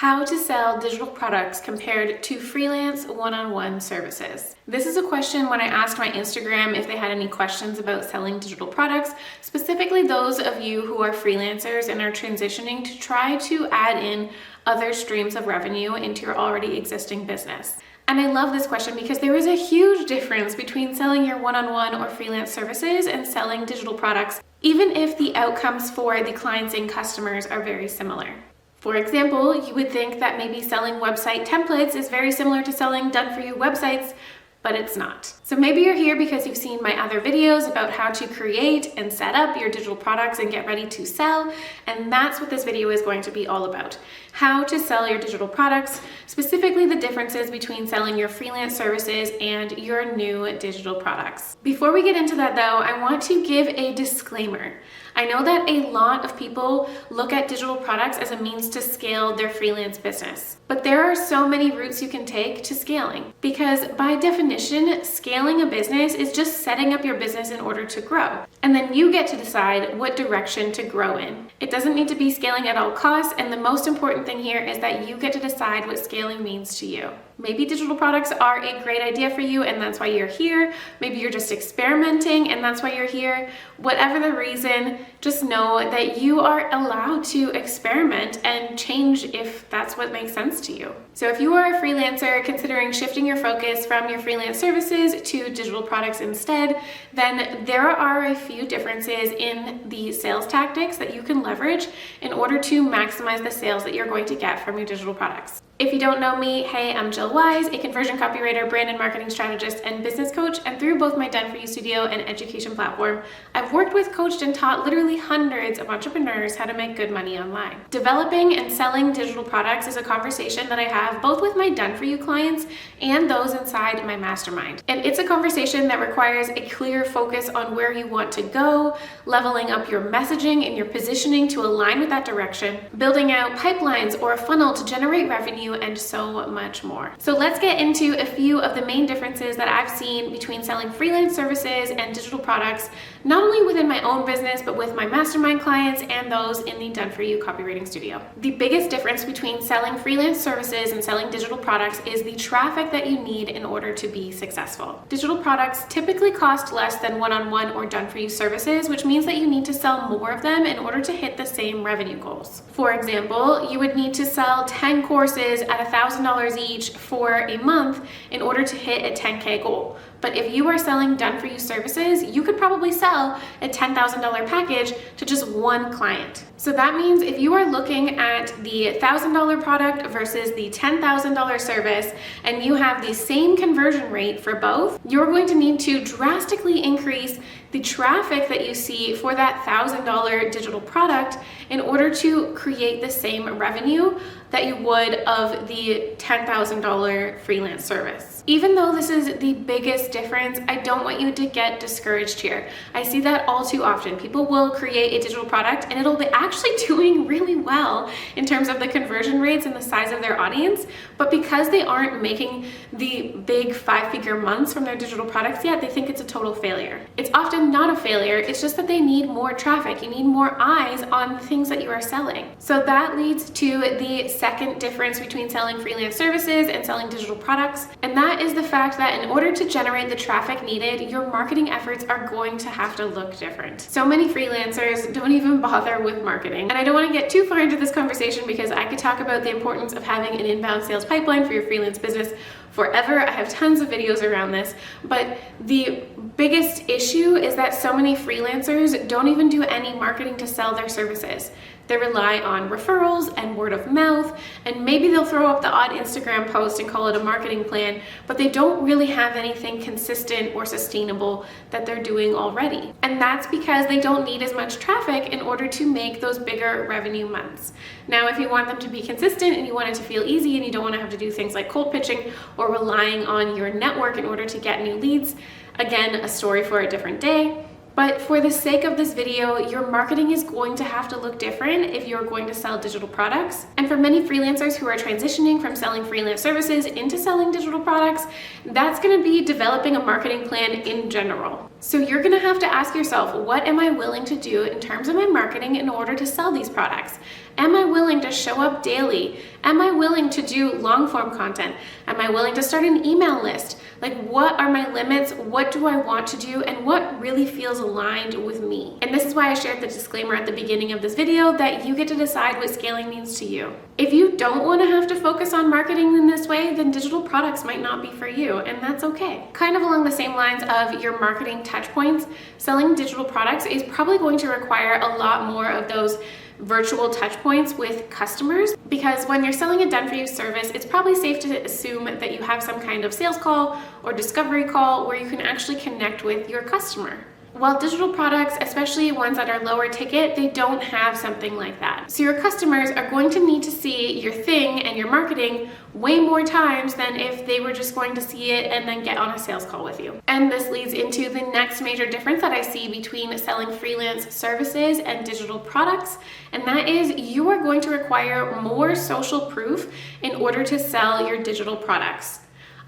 How to sell digital products compared to freelance one-on-one services. This is a question when I asked my Instagram if they had any questions about selling digital products, specifically those of you who are freelancers and are transitioning to try to add in other streams of revenue into your already existing business. And I love this question because there is a huge difference between selling your one-on-one or freelance services and selling digital products, even if the outcomes for the clients and customers are very similar. For example, you would think that maybe selling website templates is very similar to selling done-for-you websites, but it's not. So maybe you're here because you've seen my other videos about how to create and set up your digital products and get ready to sell, and that's what this video is going to be all about. How to sell your digital products, specifically the differences between selling your freelance services and your new digital products. Before we get into that though, I want to give a disclaimer. I know that a lot of people look at digital products as a means to scale their freelance business, but there are so many routes you can take to scaling because by definition, scaling a business is just setting up your business in order to grow. And then you get to decide what direction to grow in. It doesn't need to be scaling at all costs, and the most important thing here is that you get to decide what scaling means to you. Maybe digital products are a great idea for you and that's why you're here. Maybe you're just experimenting and that's why you're here. Whatever the reason, just know that you are allowed to experiment and change if that's what makes sense to you. So if you are a freelancer considering shifting your focus from your freelance services to digital products instead, then there are a few differences in the sales tactics that you can leverage in order to maximize the sales that you're going to get from your digital products. If you don't know me, hey, I'm Jill Wise, a conversion copywriter, brand and marketing strategist, and business coach, and through both my Done For You studio and education platform, I've worked with, coached, and taught literally hundreds of entrepreneurs how to make good money online. Developing and selling digital products is a conversation that I have both with my Done For You clients and those inside my mastermind. And it's a conversation that requires a clear focus on where you want to go, leveling up your messaging and your positioning to align with that direction, building out pipelines or a funnel to generate revenue, and so much more. So let's get into a few of the main differences that I've seen between selling freelance services and digital products, not only within my own business, but with my mastermind clients and those in the Done For You copywriting studio. The biggest difference between selling freelance services and selling digital products is the traffic that you need in order to be successful. Digital products typically cost less than one-on-one or Done For You services, which means that you need to sell more of them in order to hit the same revenue goals. For example, you would need to sell 10 courses at $1,000 each for a month in order to hit a 10K goal. But if you are selling Done For You services, you could probably sell a $10,000 package to just one client. So that means if you are looking at the $1,000 product versus the $10,000 service and you have the same conversion rate for both, you're going to need to drastically increase the traffic that you see for that $1,000 digital product in order to create the same revenue that you would of the $10,000 freelance service. Even though this is the biggest difference, I don't want you to get discouraged here. I see that all too often. People will create a digital product and it'll be actually doing really well in terms of the conversion rates and the size of their audience, but because they aren't making the big 5-figure months from their digital products yet, they think it's a total failure. It's often not a failure, it's just that they need more traffic. You need more eyes on the things that you are selling. So that leads to the second difference between selling freelance services and selling digital products, and that is the fact that in order to generate the traffic needed, your marketing efforts are going to have to look different. So many freelancers don't even bother with marketing. And I don't want to get too far into this conversation because I could talk about the importance of having an inbound sales pipeline for your freelance business forever. I have tons of videos around this, but the biggest issue is that so many freelancers don't even do any marketing to sell their services. They rely on referrals and word of mouth, and maybe they'll throw up the odd Instagram post and call it a marketing plan, but they don't really have anything consistent or sustainable that they're doing already. And that's because they don't need as much traffic in order to make those bigger revenue months. Now, if you want them to be consistent and you want it to feel easy and you don't want to have to do things like cold pitching or relying on your network in order to get new leads, again, a story for a different day. But for the sake of this video, your marketing is going to have to look different if you're going to sell digital products. And for many freelancers who are transitioning from selling freelance services into selling digital products, that's going to be developing a marketing plan in general. So you're gonna have to ask yourself, what am I willing to do in terms of my marketing in order to sell these products? Am I willing to show up daily? Am I willing to do long form content? Am I willing to start an email list? Like, what are my limits? What do I want to do? And what really feels aligned with me? And this is why I shared the disclaimer at the beginning of this video that you get to decide what scaling means to you. If you don't want to have to focus on marketing in this way, then digital products might not be for you, and that's okay. Kind of along the same lines of your marketing touch points, selling digital products is probably going to require a lot more of those virtual touch points with customers, because when you're selling a done for you service, it's probably safe to assume that you have some kind of sales call or discovery call where you can actually connect with your customer. While digital products, especially ones that are lower ticket, they don't have something like that. So your customers are going to need to see your thing and your marketing way more times than if they were just going to see it and then get on a sales call with you. And this leads into the next major difference that I see between selling freelance services and digital products, and that is you are going to require more social proof in order to sell your digital products.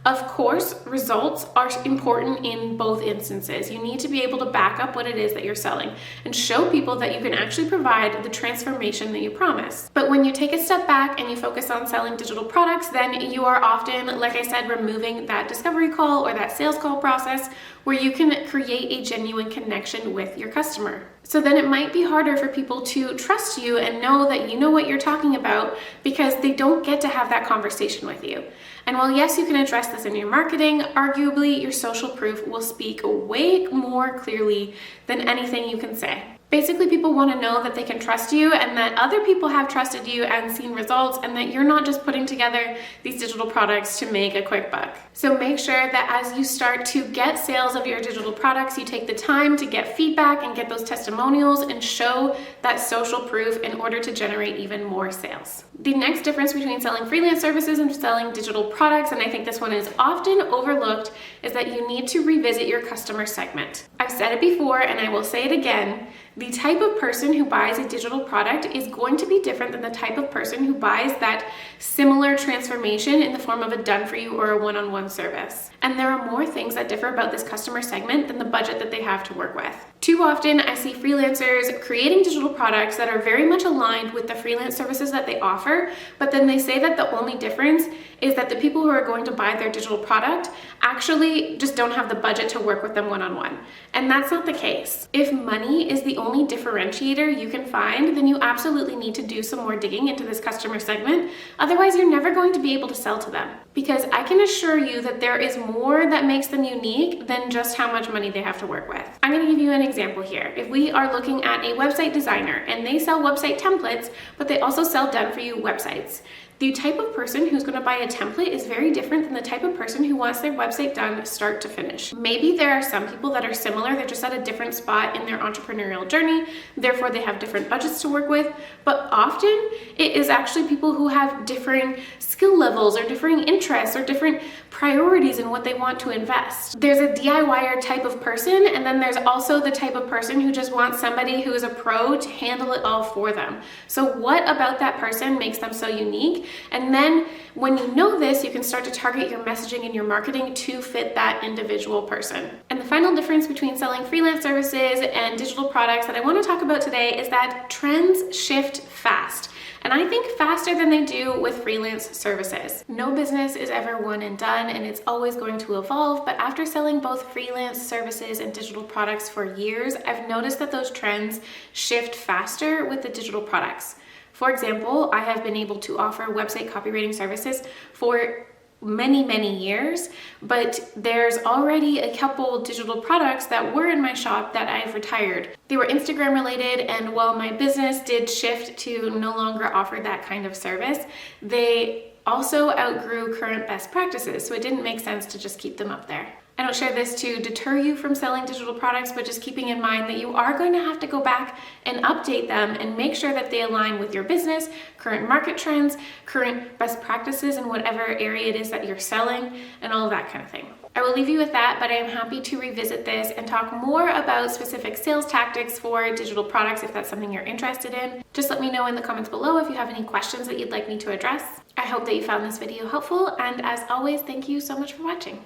Of course, results are important in both instances. You need to be able to back up what it is that you're selling and show people that you can actually provide the transformation that you promise. But when you take a step back and you focus on selling digital products, then you are often, like I said, removing that discovery call or that sales call process where you can create a genuine connection with your customer. So then it might be harder for people to trust you and know that you know what you're talking about because they don't get to have that conversation with you. And while yes, you can address this in your marketing, arguably your social proof will speak way more clearly than anything you can say. Basically, people want to know that they can trust you and that other people have trusted you and seen results, and that you're not just putting together these digital products to make a quick buck. So make sure that as you start to get sales of your digital products, you take the time to get feedback and get those testimonials and show that social proof in order to generate even more sales. The next difference between selling freelance services and selling digital products, and I think this one is often overlooked, is that you need to revisit your customer segment. I've said it before and I will say it again. The type of person who buys a digital product is going to be different than the type of person who buys that similar transformation in the form of a done for you or a one-on-one service. And there are more things that differ about this customer segment than the budget that they have to work with. Too often, I see freelancers creating digital products that are very much aligned with the freelance services that they offer, but then they say that the only difference is that the people who are going to buy their digital product actually just don't have the budget to work with them one-on-one. And that's not the case. If money is the only differentiator you can find, then you absolutely need to do some more digging into this customer segment. Otherwise, you're never going to be able to sell to them. Because I can assure you that there is more that makes them unique than just how much money they have to work with. I'm going to give you an example here. If we are looking at a website designer and they sell website templates, but they also sell done for you websites, the type of person who's going to buy a template is very different than the type of person who wants their website done start to finish. Maybe there are some people that are similar, they're just at a different spot in their entrepreneurial journey, therefore they have different budgets to work with, but often it is actually people who have differing skill levels or differing interests or different priorities in what they want to invest. There's a DIYer type of person, and then there's also the type of person who just wants somebody who is a pro to handle it all for them. So what about that person makes them so unique? And then when you know this, you can start to target your messaging and your marketing to fit that individual person. And the final difference between selling freelance services and digital products that I want to talk about today is that trends shift fast. And I think faster than they do with freelance services. No business is ever one and done, and it's always going to evolve, but after selling both freelance services and digital products for years, I've noticed that those trends shift faster with the digital products. For example, I have been able to offer website copywriting services for many years, but there's already a couple digital products that were in my shop that I've retired. They were Instagram related, and while my business did shift to no longer offer that kind of service, they also outgrew current best practices, so it didn't make sense to just keep them up there. I don't share this to deter you from selling digital products, but just keeping in mind that you are going to have to go back and update them and make sure that they align with your business, current market trends, current best practices in whatever area it is that you're selling, and all of that kind of thing. I will leave you with that, but I am happy to revisit this and talk more about specific sales tactics for digital products if that's something you're interested in. Just let me know in the comments below if you have any questions that you'd like me to address. I hope that you found this video helpful, and as always, thank you so much for watching.